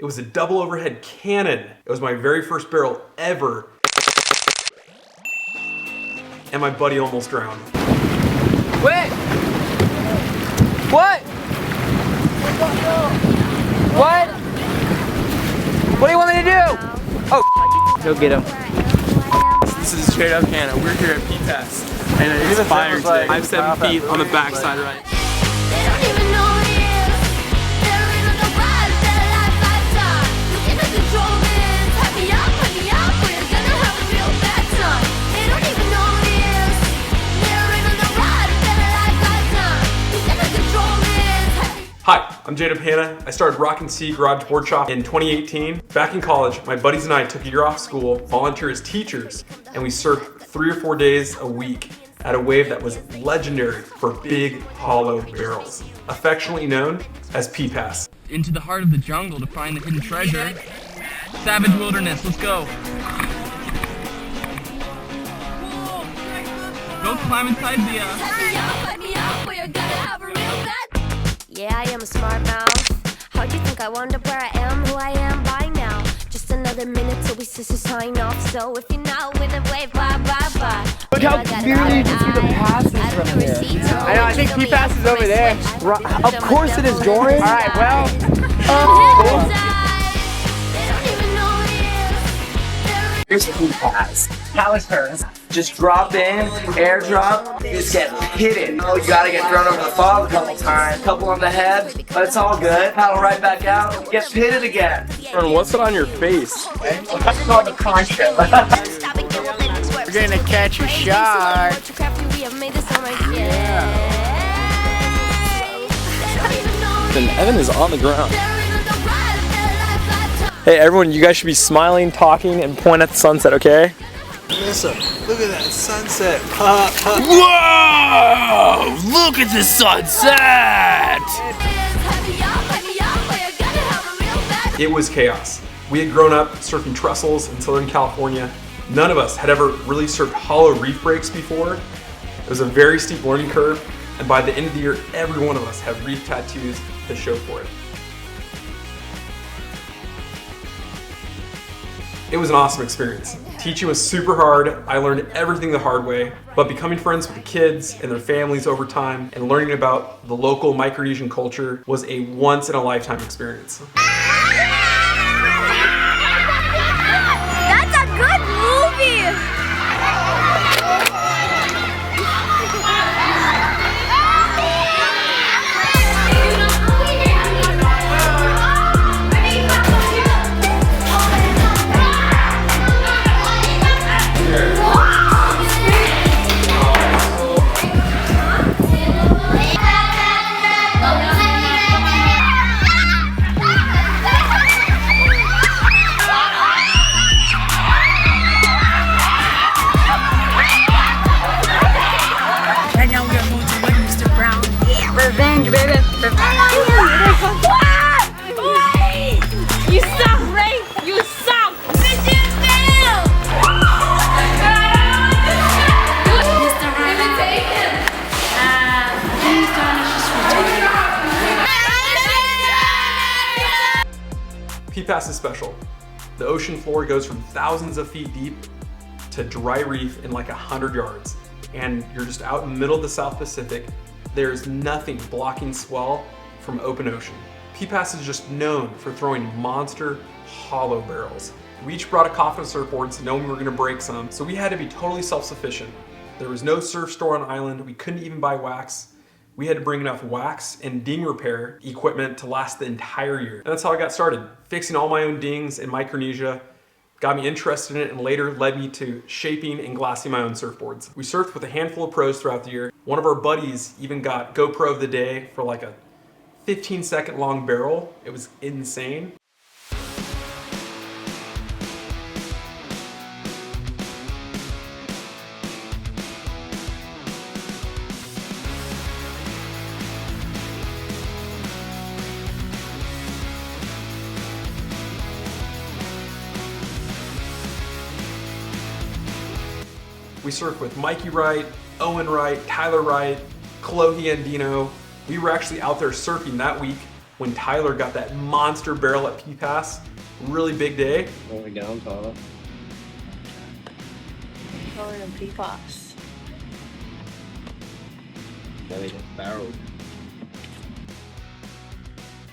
It was a double overhead cannon. It was my very first barrel ever. And my buddy almost drowned. Wait! What? What? What do you want me to do? Oh, go get him. This is straight up Hannah. We're here at Palikir Pass, and it's fire today. I have 7 feet on the backside right. Hi, I'm Hannah. I started Rock and Sea Garage Board Shop in 2018. Back in college, my buddies and I took a year off school, volunteered as teachers, and we surfed 3 or 4 days a week at a wave that was legendary for big hollow barrels, affectionately known as Palikir Pass. Into the heart of the jungle to find the hidden treasure. Savage wilderness, let's go. Go climb inside the Yeah, I am a smart mouse. How do you think I wonder where I am, who I am by now? Just another minute till we sisters sign off. So if you're not winning, wave, bye, bye, bye. Look how clearly you can see the passes from here. I know, I think Palikir Pass is over there. Of course it is, Doran. Alright, well. Here's the Palikir Pass. Palikir. Just drop in, airdrop, you just get hidden. Oh, you gotta get thrown over the fall a couple times, couple on the head, but it's all good. Paddle right back out, get pitted again. What's it on your face? That's called the poncho. We're gonna catch a shark. And Evan is on the ground. Hey everyone, you guys should be smiling, talking, and point at the sunset, okay? Listen, look at that sunset. Whoa! Look at the sunset! It was chaos. We had grown up surfing trestles in Southern California. None of us had ever really surfed hollow reef breaks before. It was a very steep learning curve, and by the end of the year, every one of us had reef tattoos to show for it. It was an awesome experience. Teaching was super hard. I learned everything the hard way, but becoming friends with the kids and their families over time and learning about the local Micronesian culture was a once-in-a-lifetime experience. That's a good movie! Revenge, baby. You suck, Ray! You suck! Bitches fail! Mr. Ryan, take him! Please don't Palikir Pass is special. The ocean floor goes from thousands of feet deep to dry reef in like 100 yards. And you're just out in the middle of the South Pacific. There's nothing blocking swell from open ocean. Palikir Pass is just known for throwing monster hollow barrels. We each brought a coffin of surfboards knowing we were gonna break some, so we had to be totally self-sufficient. There was no surf store on island. We couldn't even buy wax. We had to bring enough wax and ding repair equipment to last the entire year. And that's how I got started. Fixing all my own dings in Micronesia got me interested in it and later led me to shaping and glassing my own surfboards. We surfed with a handful of pros throughout the year. One of our buddies even got GoPro of the day for like a 15-second long barrel. It was insane. We surfed with Mikey Wright, Owen Wright, Tyler Wright, Chloe Andino. We were actually out there surfing that week when Tyler got that monster barrel at Palikir Pass. Really big day. Going down, Tyler. Going to Palikir Pass. Barrel.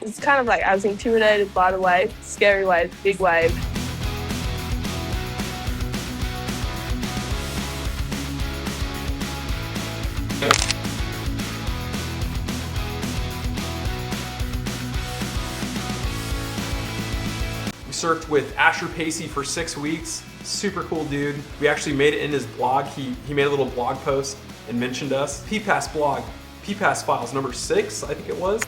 It's kind of like I was intimidated by the wave, scary wave, big wave. We surfed with Asher Pacey for 6 weeks. Super cool dude. We actually made it in his blog. He made a little blog post and mentioned us. Palikir Pass blog, Palikir Pass files number 6, I think it was.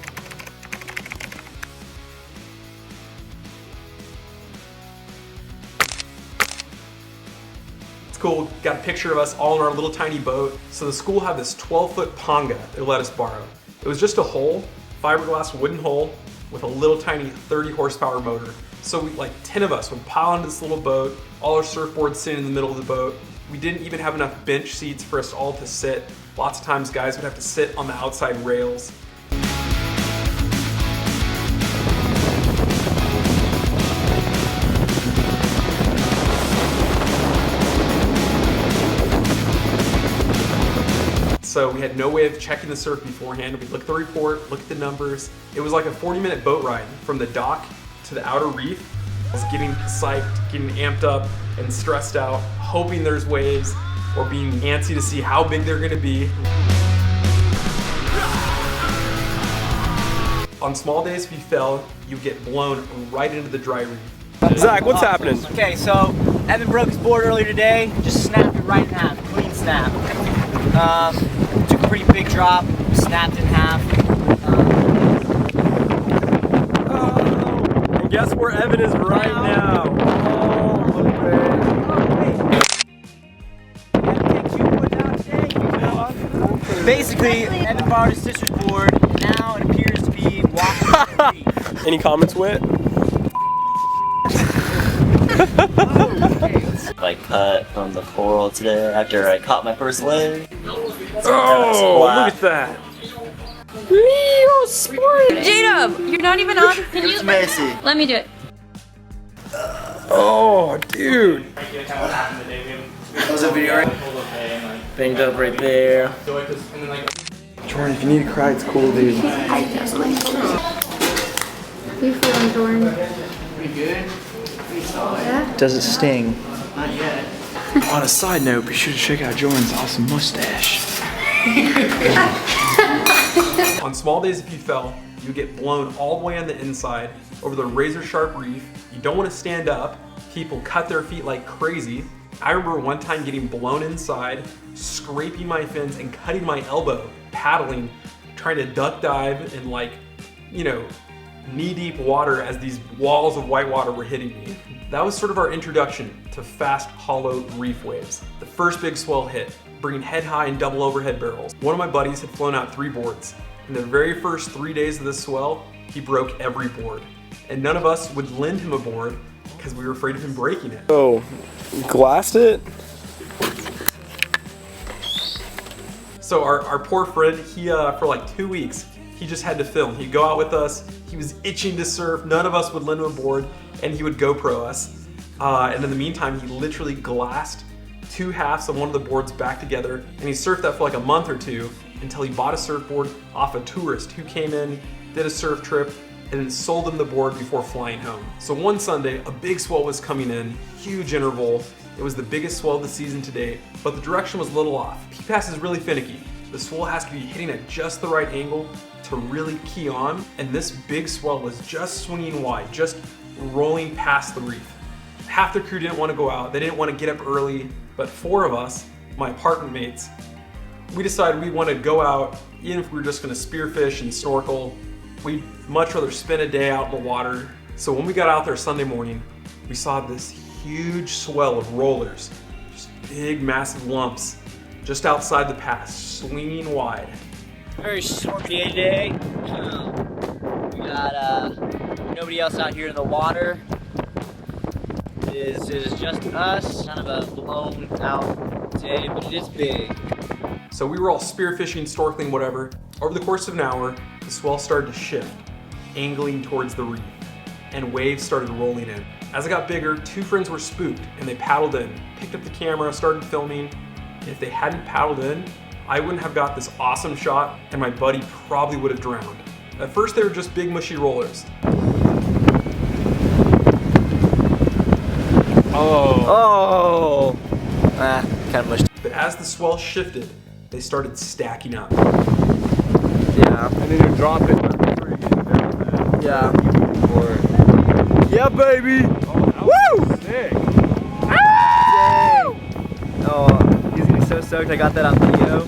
It's cool, got a picture of us all in our little tiny boat. So the school had this 12-foot panga they let us borrow. It was just a hole, fiberglass wooden hole with a little tiny 30 horsepower motor. So we, like 10 of us would pile into this little boat, all our surfboards sitting in the middle of the boat. We didn't even have enough bench seats for us all to sit. Lots of times guys would have to sit on the outside rails. So we had no way of checking the surf beforehand. We'd look at the report, look at the numbers. It was like a 40-minute boat ride from the dock to the outer reef. I was getting psyched, getting amped up and stressed out, hoping there's waves or being antsy to see how big they're gonna be. On small days, if you fell, you get blown right into the dry reef. Zach, what's happening? Okay, so Evan broke his board earlier today. Just snapped it right in half, clean snap. Took a pretty big drop, snapped in half. And guess where Evan is right now? Basically, Evan borrowed his sister's board. Now it appears to be walking on the reef. Any comments, Whit? I cut from the coral today after I caught my first wave. Oh, look at that. Jacob, you're not even on. Can you? Macy. Let me do it. Oh, dude. Was a video right? Banged up right there. Jordan, if you need to cry, it's cool, dude. You feeling, Jordan? Pretty good. Yeah? Does it sting? Not yet. On a side note, be sure to check out Jordan's awesome mustache. On small days, if you fell, you get blown all the way on the inside over the razor sharp reef. You don't want to stand up. People cut their feet like crazy. I remember one time getting blown inside, scraping my fins and cutting my elbow, paddling, trying to duck dive in like, you know, knee-deep water as these walls of white water were hitting me. That was sort of our introduction to fast, hollow reef waves. The first big swell hit, bringing head-high and double overhead barrels. One of my buddies had flown out 3 boards. In the very first 3 days of this swell, he broke every board. And none of us would lend him a board because we were afraid of him breaking it. Oh, glassed it? So our poor friend, he for like 2 weeks, he just had to film. He'd go out with us, he was itching to surf, none of us would lend him a board, and he would GoPro us. And in the meantime, he literally glassed 2 halves of one of the boards back together, and he surfed that for like a month or 2 until he bought a surfboard off a tourist who came in, did a surf trip, and then sold him the board before flying home. So one Sunday, a big swell was coming in, huge interval. It was the biggest swell of the season to date, but the direction was a little off. Palikir Pass is really finicky. The swell has to be hitting at just the right angle to really key on, and this big swell was just swinging wide, just rolling past the reef. Half the crew didn't want to go out, they didn't want to get up early, but 4 of us, my apartment mates, we decided we want to go out, even if we were just going to spearfish and snorkel. We'd much rather spend a day out in the water. So when we got out there Sunday morning, we saw this huge swell of rollers, just big massive lumps, just outside the pass, swinging wide. Very swampy day. We got nobody else out here in the water. It is just us. Kind of a blown out day, but it is big. So we were all spearfishing, snorkeling, whatever. Over the course of an hour, the swell started to shift. angling towards the reef, and waves started rolling in. As I got bigger, two friends were spooked and they paddled in, picked up the camera, started filming, and if they hadn't paddled in, I wouldn't have got this awesome shot and my buddy probably would have drowned. At first they were just big mushy rollers. Oh! Kind of mushy. But as the swell shifted, they started stacking up. Yeah. And then you drop it before you get down. Yeah. Or... Yeah, baby! Woo! Sick. Oh, he's gonna be so stoked I got that on video.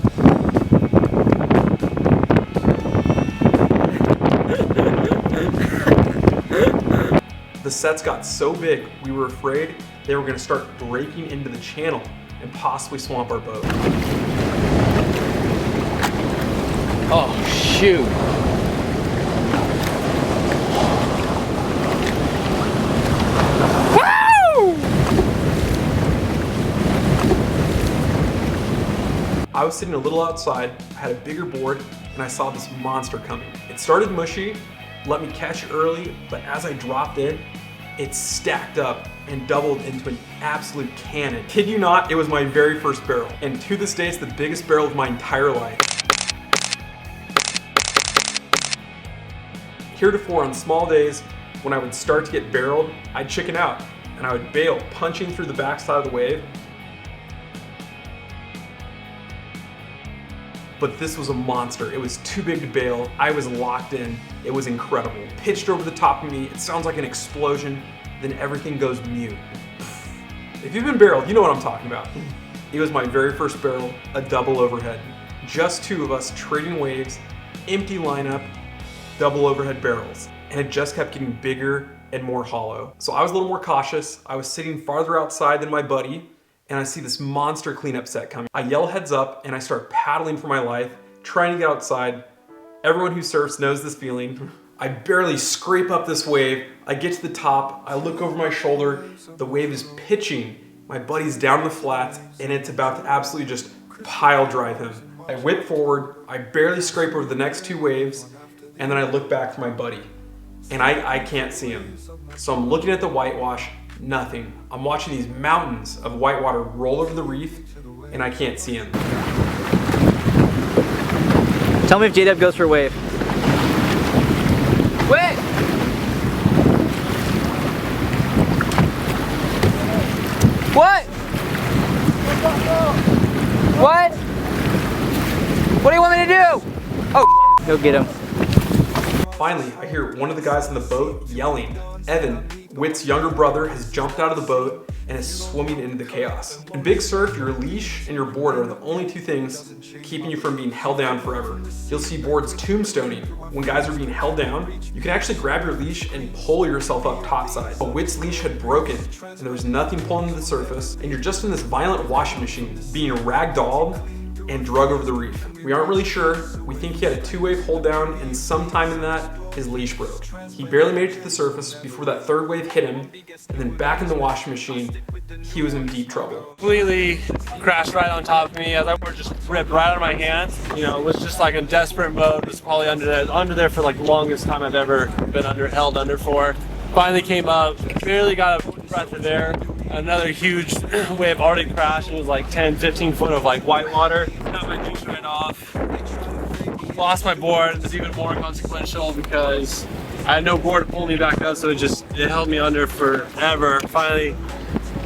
The sets got so big, we were afraid they were gonna start breaking into the channel and possibly swamp our boat. Oh, shoot. I was sitting a little outside, I had a bigger board, and I saw this monster coming. It started mushy, let me catch it early, but as I dropped in, it stacked up and doubled into an absolute cannon. Kid you not, it was my very first barrel, and to this day, it's the biggest barrel of my entire life. Heretofore, on small days, when I would start to get barreled, I'd chicken out, and I would bail, punching through the backside of the wave. But this was a monster. It was too big to bail. I was locked in. It was incredible. Pitched over the top of me. It sounds like an explosion. Then everything goes mute. If you've been barreled, you know what I'm talking about. It was my very first barrel, a double overhead. Just two of us trading waves, empty lineup, double overhead barrels. And it just kept getting bigger and more hollow. So I was a little more cautious. I was sitting farther outside than my buddy, and I see this monster cleanup set coming. I yell heads up and I start paddling for my life, trying to get outside. Everyone who surfs knows this feeling. I barely scrape up this wave. I get to the top, I look over my shoulder, the wave is pitching. My buddy's down the flats and it's about to absolutely just pile drive him. I whip forward, I barely scrape over the next two waves, and then I look back for my buddy. And I can't see him. So I'm looking at the whitewash, nothing. I'm watching these mountains of whitewater roll over the reef, and I can't see him. Tell me if J-Dub goes for a wave. Wait! What? What? What do you want me to do? Oh, go get him. Finally, I hear one of the guys in the boat yelling. Evan, Whit's younger brother, has jumped out of the boat and is swimming into the chaos. In big surf, your leash and your board are the only two things keeping you from being held down forever. You'll see boards tombstoning. When guys are being held down, you can actually grab your leash and pull yourself up topside. But Whit's leash had broken and there was nothing pulling to the surface, and you're just in this violent washing machine being ragdolled and drug over the reef. We aren't really sure. We think he had a two-wave hold down, and sometime in that, his leash broke. He barely made it to the surface before that third wave hit him, and then back in the washing machine, he was in deep trouble. Completely crashed right on top of me as I were just ripped right out of my hands. You know, it was just like in desperate mode. It was probably under there for like the longest time I've ever been held under for. Finally came up, barely got a breath of air. Another huge wave already crashed. It was like 10, 15 foot of like white water. Got my juice right off. Lost my board. It was even more consequential because I had no board to pull me back up, so it held me under forever. Finally,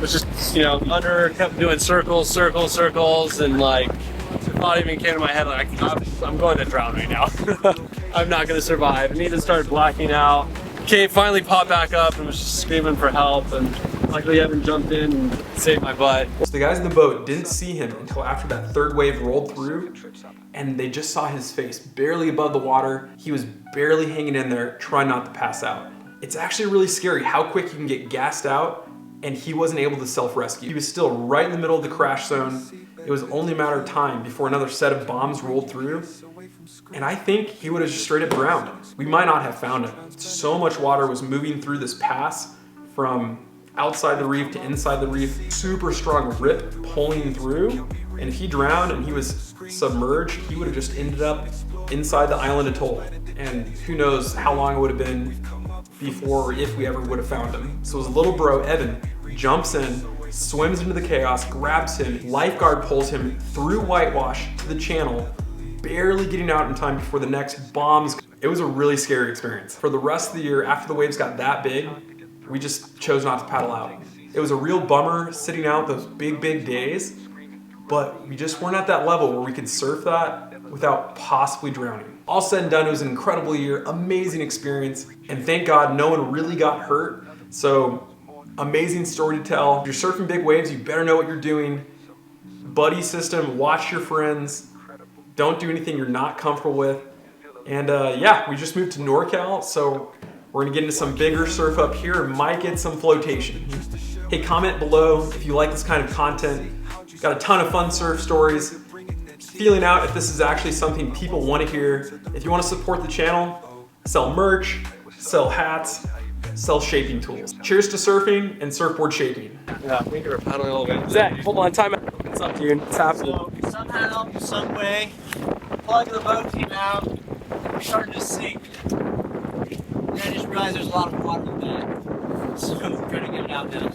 was just, you know, under, kept doing circles, and like, the thought even came to my head, like, I'm going to drown right now. I'm not going to survive. I need to start blacking out. Kate finally popped back up and was just screaming for help, and luckily Evan jumped in and saved my butt. So the guys in the boat didn't see him until after that third wave rolled through, and they just saw his face barely above the water. He was barely hanging in there, trying not to pass out. It's actually really scary how quick you can get gassed out, and he wasn't able to self-rescue. He was still right in the middle of the crash zone. It was only a matter of time before another set of bombs rolled through, and I think he would have just straight up drowned. We might not have found him. So much water was moving through this pass from outside the reef to inside the reef. Super strong rip pulling through, and if he drowned and he was submerged, he would have just ended up inside the island atoll. and who knows how long it would have been before or if we ever would have found him. So his little bro, Evan, jumps in, swims into the chaos, grabs him, lifeguard pulls him through whitewash to the channel, barely getting out in time before the next bombs. It was a really scary experience. For the rest of the year, after the waves got that big, we just chose not to paddle out. It was a real bummer sitting out those big days, but we just weren't at that level where we could surf that without possibly drowning. All said and done, it was an incredible year, amazing experience, and thank God no one really got hurt. So, amazing story to tell. If you're surfing big waves, you better know what you're doing. Buddy system, watch your friends. Don't do anything you're not comfortable with. And yeah, we just moved to NorCal, so we're gonna get into some bigger surf up here and might get some flotation. Hey, comment below if you like this kind of content. Got a ton of fun surf stories. Feeling out if this is actually something people want to hear. If you want to support the channel, sell merch, sell hats, sell shaping tools. Cheers to surfing and surfboard shaping. Yeah, I think we're paddling a little bit. Zach, hold on, time out. What's up, dude? What's happening? So somehow, some way, plug of the boat came out. We're starting to sink. And I just realized there's a lot of water in that. So I'm trying to get it out now.